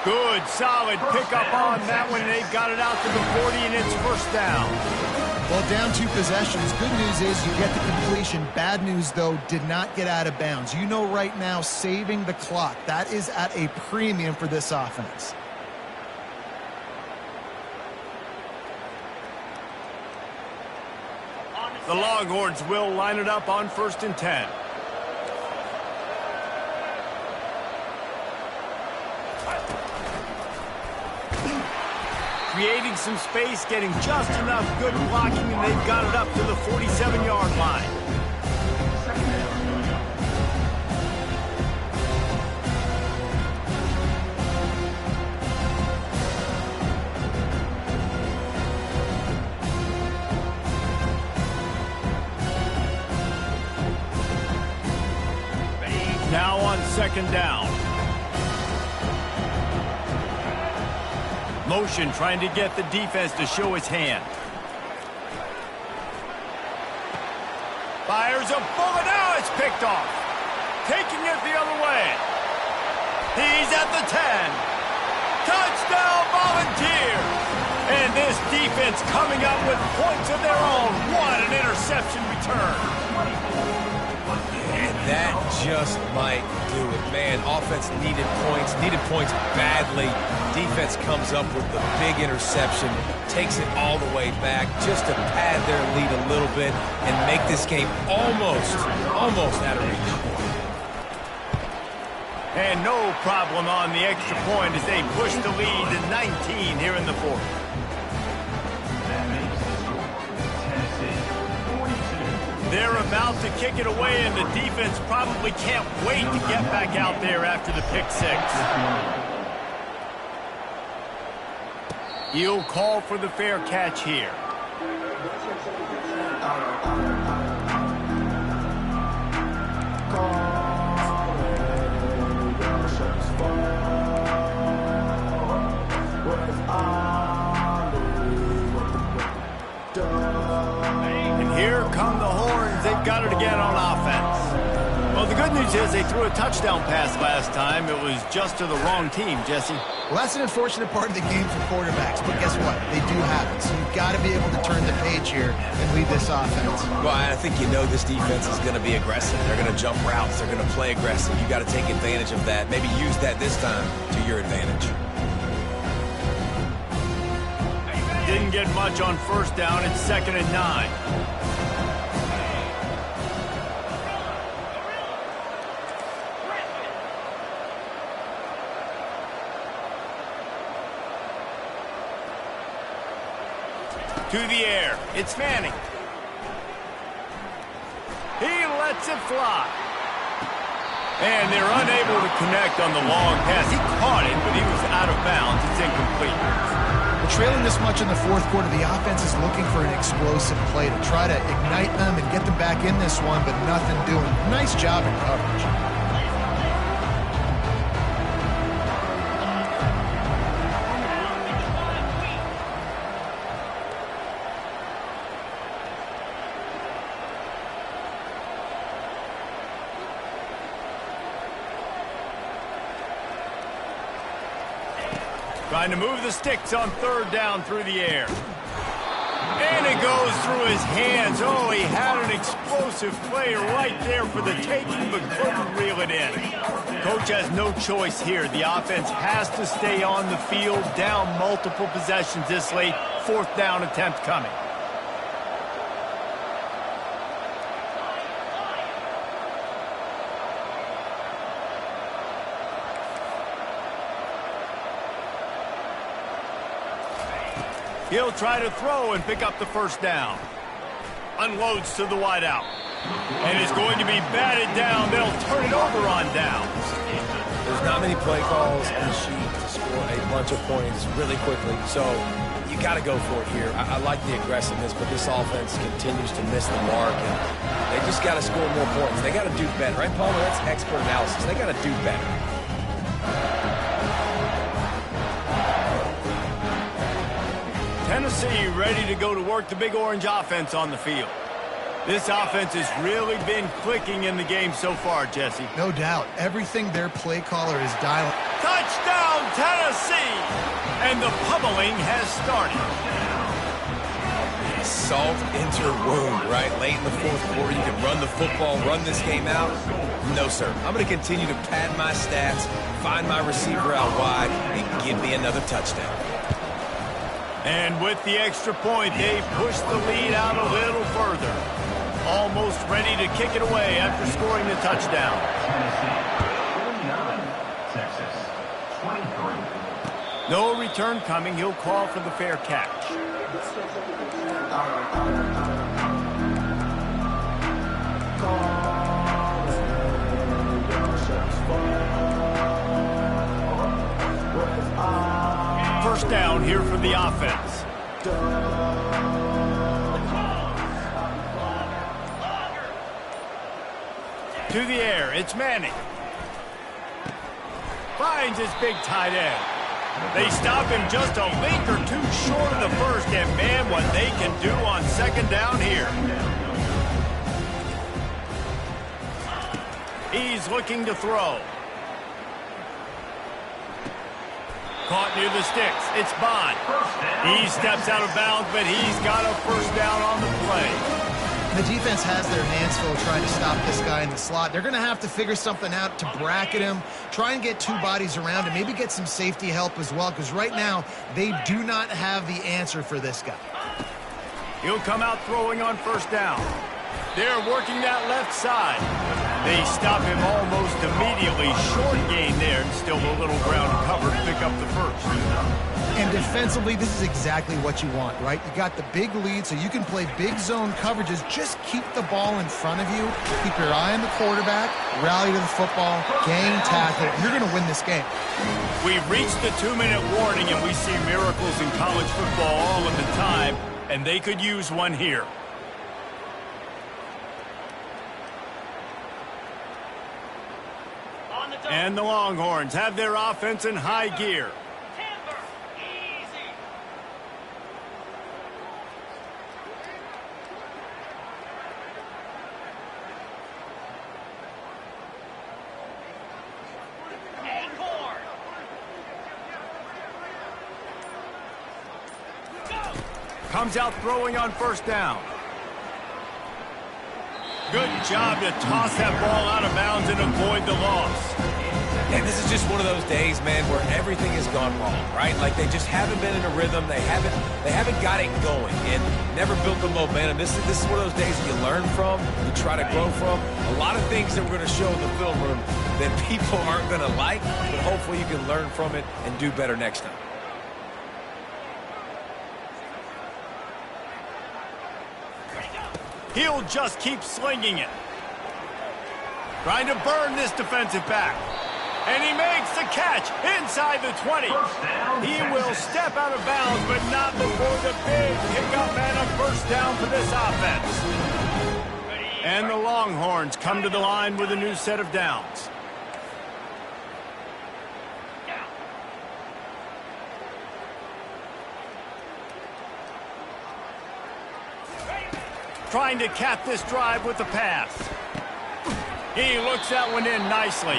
Good, solid pickup on that one. They've got it out to the 40, and it's 1st down. Well, down 2 possessions. Good news is you get the completion. Bad news, though, did not get out of bounds. You know right now, saving the clock. That is at a premium for this offense. The Longhorns will line it up on 1st and 10. Creating some space, getting just enough good blocking, and they've got it up to the 47-yard line. Now on 2nd down. Motion trying to get the defense to show his hand. Fires a bullet. Now it's picked off. Taking it the other way. He's at the 10. Touchdown Volunteers. And this defense coming up with points of their own. What an interception return. And that just might do it. Man, offense needed points badly. Defense comes up with the big interception, takes it all the way back just to pad their lead a little bit and make this game almost out of reach. And no problem on the extra point as they push the lead to 19 here in the 4th. That makes the score Tennessee 42. They're about to kick it away, and the defense probably can't wait to get back out there after the pick 6. He'll call for the fair catch here. And here come the Horns. They've got it again on offense. Well, the good news is they threw a touchdown pass last time. It was just to the wrong team, Jesse. Well, that's an unfortunate part of the game for quarterbacks, but guess what? They do have it, so you've got to be able to turn the page here and lead this offense. Well, I think you know this defense is going to be aggressive. They're going to jump routes. They're going to play aggressive. You got to take advantage of that. Maybe use that this time to your advantage. Didn't get much on 1st down. It's 2nd and 9. To the air, it's Manning. He lets it fly. And they're unable to connect on the long pass. He caught it, but he was out of bounds. It's incomplete. Well, trailing this much in the 4th quarter, the offense is looking for an explosive play to try to ignite them and get them back in this one, but nothing doing. Nice job in coverage. Trying to move the sticks on 3rd down through the air. And it goes through his hands. Oh, he had an explosive play right there for the taking, but couldn't reel it in. Coach has no choice here. The offense has to stay on the field, down multiple possessions this late. 4th down attempt coming. He'll try to throw and pick up the 1st down. Unloads to the wideout. And is going to be batted down. They'll turn it over on downs. There's not many play calls on the sheet to score a bunch of points really quickly, so you got to go for it here. I like the aggressiveness, but this offense continues to miss the mark, and they just got to score more points. They got to do better. Right, Palmer? That's expert analysis. They got to do better. Tennessee ready to go to work the Big Orange offense on the field. This offense has really been clicking in the game so far, Jesse. No doubt. Everything their play caller is dialing. Touchdown, Tennessee! And the pummeling has started. Salt into your wound, right? Late in the 4th quarter, you can run the football, run this game out. No, sir. I'm going to continue to pad my stats, find my receiver out wide, and give me another touchdown. And with the extra point, they push the lead out a little further. Almost ready to kick it away after scoring the touchdown. Tennessee 49, Texas 23. No return coming. He'll call for the fair catch. First down here for the offense. To the air, it's Manning. Finds his big tight end. They stop him just a link or two short of the 1st, and man, what they can do on 2nd down here. He's looking to throw. Caught near the sticks. It's Bond. He steps out of bounds, but he's got a 1st down on the play. The defense has their hands full trying to stop this guy in the slot. They're going to have to figure something out to bracket him, try and get 2 bodies around him, maybe get some safety help as well, because right now they do not have the answer for this guy. He'll come out throwing on 1st down. They're working that left side. They stop him almost immediately. Short gain there, and still a little ground cover to pick up the 1st. And defensively, this is exactly what you want, right? You got the big lead, so you can play big zone coverages. Just keep the ball in front of you. Keep your eye on the quarterback. Rally to the football. Gang tackle. You're going to win this game. We've reached the 2-minute warning, and we see miracles in college football all of the time, and they could use one here. And the Longhorns have their offense in high gear. Comes out throwing on 1st down. Good job to toss that ball out of bounds and avoid the loss. And this is just one of those days, man, where everything has gone wrong, right? Like they just haven't been in a rhythm. They haven't got it going and never built the momentum. This is one of those days that you learn from, you try to grow from. A lot of things that we're going to show in the film room that people aren't going to like, but hopefully you can learn from it and do better next time. He'll just keep slinging it. Trying to burn this defensive back. And he makes the catch inside the 20. He will step out of bounds, but not before the big pickup and a 1st down for this offense. And the Longhorns come to the line with a new set of downs. Trying to cap this drive with the pass. He looks that one in nicely.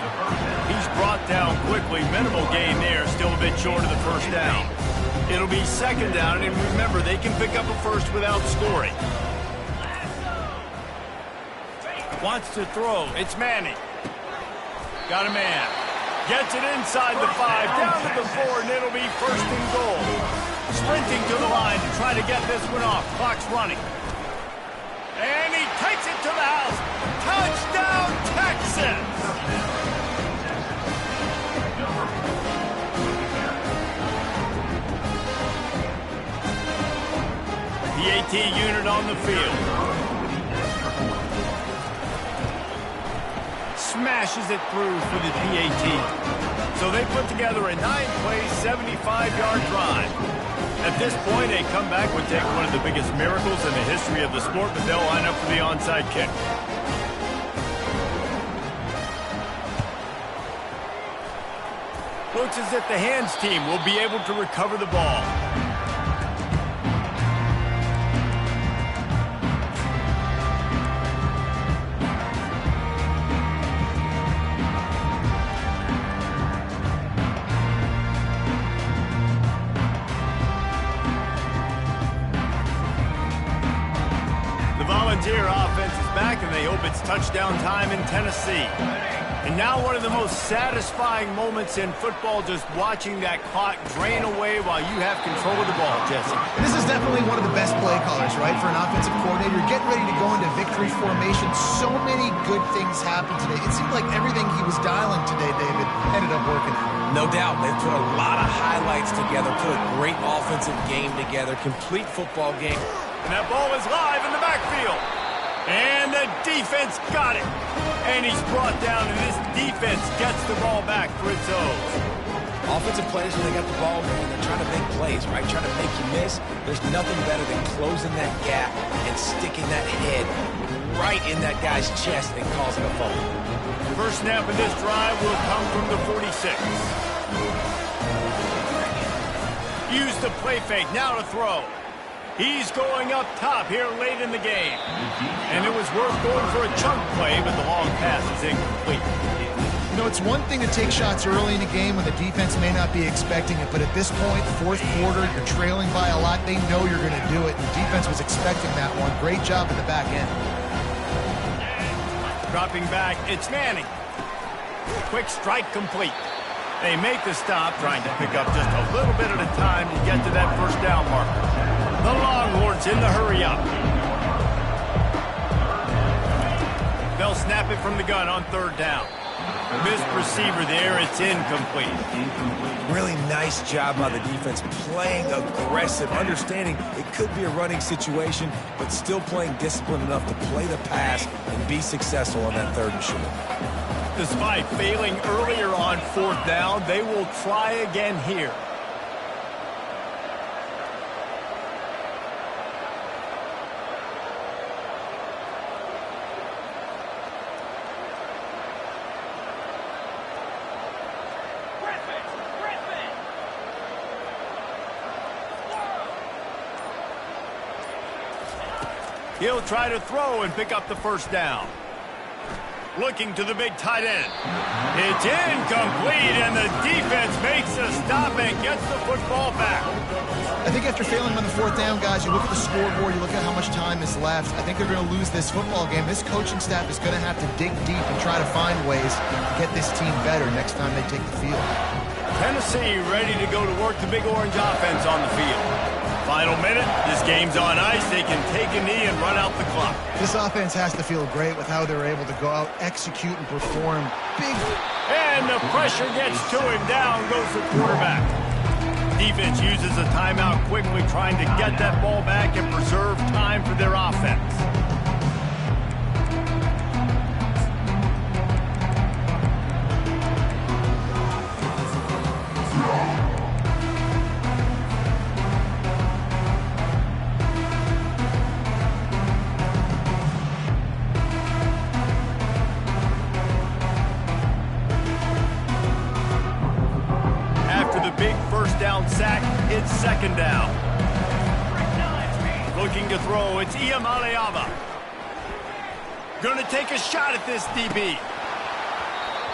He's brought down quickly. Minimal gain there. Still a bit short of the 1st down. It'll be second down, and remember, they can pick up a first without scoring. Wants to throw. It's Manning. Got a man. Gets it inside the 5, down to the 4, and it'll be first and goal. Sprinting to the line to try to get this one off. Clock's running. And he takes it to the house. Touchdown, Texans! The AT unit on the field. Smashes it through for the PAT. So they put together a 9-play, 75-yard drive. At this point, a comeback would take one of the biggest miracles in the history of the sport, but they'll line up for the onside kick. Looks as if the hands team will be able to recover the ball. Volunteer offense is back, and they hope it's touchdown time in Tennessee. And now one of the most satisfying moments in football, just watching that clock drain away while you have control of the ball, Jesse. This is definitely one of the best play callers, right, for an offensive coordinator. You're getting ready to go into victory formation. So many good things happened today. It seemed like everything he was dialing today, David, ended up working out. No doubt. They've put a lot of highlights together, put a great offensive game together, complete football game. And that ball is live in the backfield. And the defense got it. And he's brought down, and this defense gets the ball back for its own. Offensive players, when they got the ball, man, they're trying to make plays, right? Trying to make you miss. There's nothing better than closing that gap and sticking that head right in that guy's chest and causing a fumble. First snap of this drive will come from the 46. Use the play fake, now to throw. He's going up top here late in the game. And it was worth going for a chunk play, but the long pass is incomplete. You know, it's one thing to take shots early in the game when the defense may not be expecting it, but at this point, fourth quarter, you're trailing by a lot. They know you're going to do it, and the defense was expecting that one. Great job at the back end. Dropping back, it's Manning. Quick strike complete. They make the stop, trying to pick up just a little bit at a time to get to that first down marker. The Longhorns in the hurry up. They'll snap it from the gun on third down. Missed receiver there, it's incomplete. Really nice job by the defense, playing aggressive, understanding it could be a running situation, but still playing disciplined enough to play the pass and be successful on that third and short. Despite failing earlier on fourth down, they will try again here. He'll try to throw and pick up the first down. Looking to the big tight end. It's incomplete, and the defense makes a stop and gets the football back. I think after failing on the fourth down, guys, you look at the scoreboard, you look at how much time is left. I think they're going to lose this football game. This coaching staff is going to have to dig deep and try to find ways to get this team better next time they take the field. Tennessee ready to go to work the Big Orange offense on the field. Final minute, this game's on ice. They can take a knee and run out the clock. This offense has to feel great with how they're able to go out, execute, and perform big. And the pressure gets to him. Down goes the quarterback. Defense uses a timeout quickly, trying to get that ball back and preserve time for their offense. Sack, it's second down. Looking to throw, it's Iamaleava. Gonna take a shot at this DB.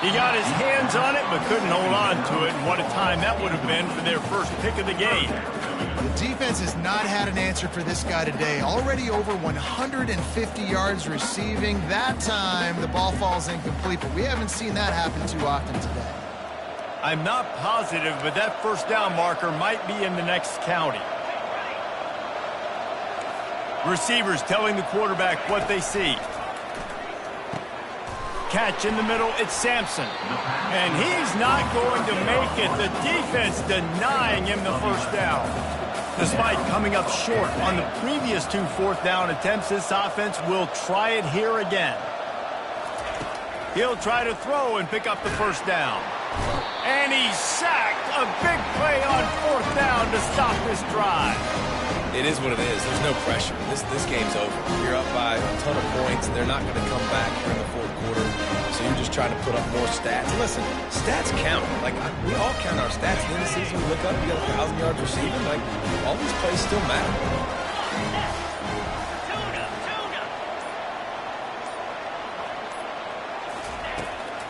He got his hands on it, but couldn't hold on to it. And what a time that would have been for their first pick of the game. The defense has not had an answer for this guy today. Already over 150 yards receiving. That time, the ball falls incomplete, but we haven't seen that happen too often today. I'm not positive, but that first down marker might be in the next county. Receivers telling the quarterback what they see. Catch in the middle, it's Sampson. And he's not going to make it. The defense denying him the first down. Despite coming up short on the previous 2 fourth-down attempts, this offense will try it here again. He'll try to throw and pick up the first down. And he's sacked. A big play on 4th down to stop this drive. It is what it is. There's no pressure. This game's over. You're up by a ton of points. They're not going to come back here in the 4th quarter. So you're just trying to put up more stats. Listen, stats count. Like, we all count our stats. At the end of the season, we look up, you got 1,000 yards receiving. Like, all these plays still matter.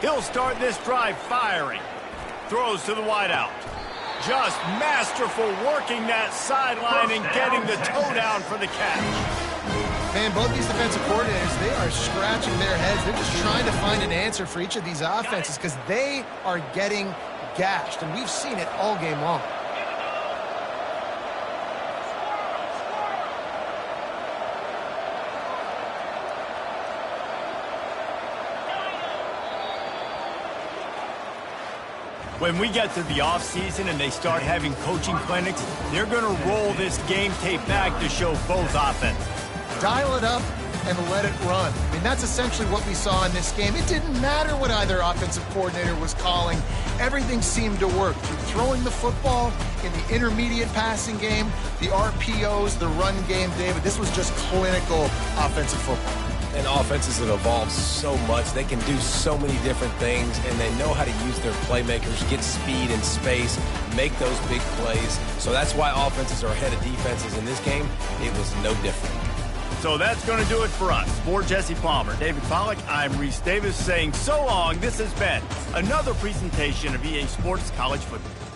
He'll start this drive firing. Throws to the wideout. Just masterful working that sideline and getting the toe down for the catch. Man, both these defensive coordinators, they are scratching their heads. They're just trying to find an answer for each of these offenses because they are getting gashed, and we've seen it all game long. When we get to the offseason and they start having coaching clinics, they're going to roll this game tape back to show both offenses. Dial it up and let it run. I mean, that's essentially what we saw in this game. It didn't matter what either offensive coordinator was calling. Everything seemed to work. Through throwing the football in the intermediate passing game, the RPOs, the run game, David, this was just clinical offensive football. And offenses have evolved so much. They can do so many different things, and they know how to use their playmakers, get speed and space, make those big plays. So that's why offenses are ahead of defenses in this game. It was no different. So that's going to do it for us. For Jesse Palmer, David Pollack, I'm Reese Davis saying so long. This has been another presentation of EA Sports College Football.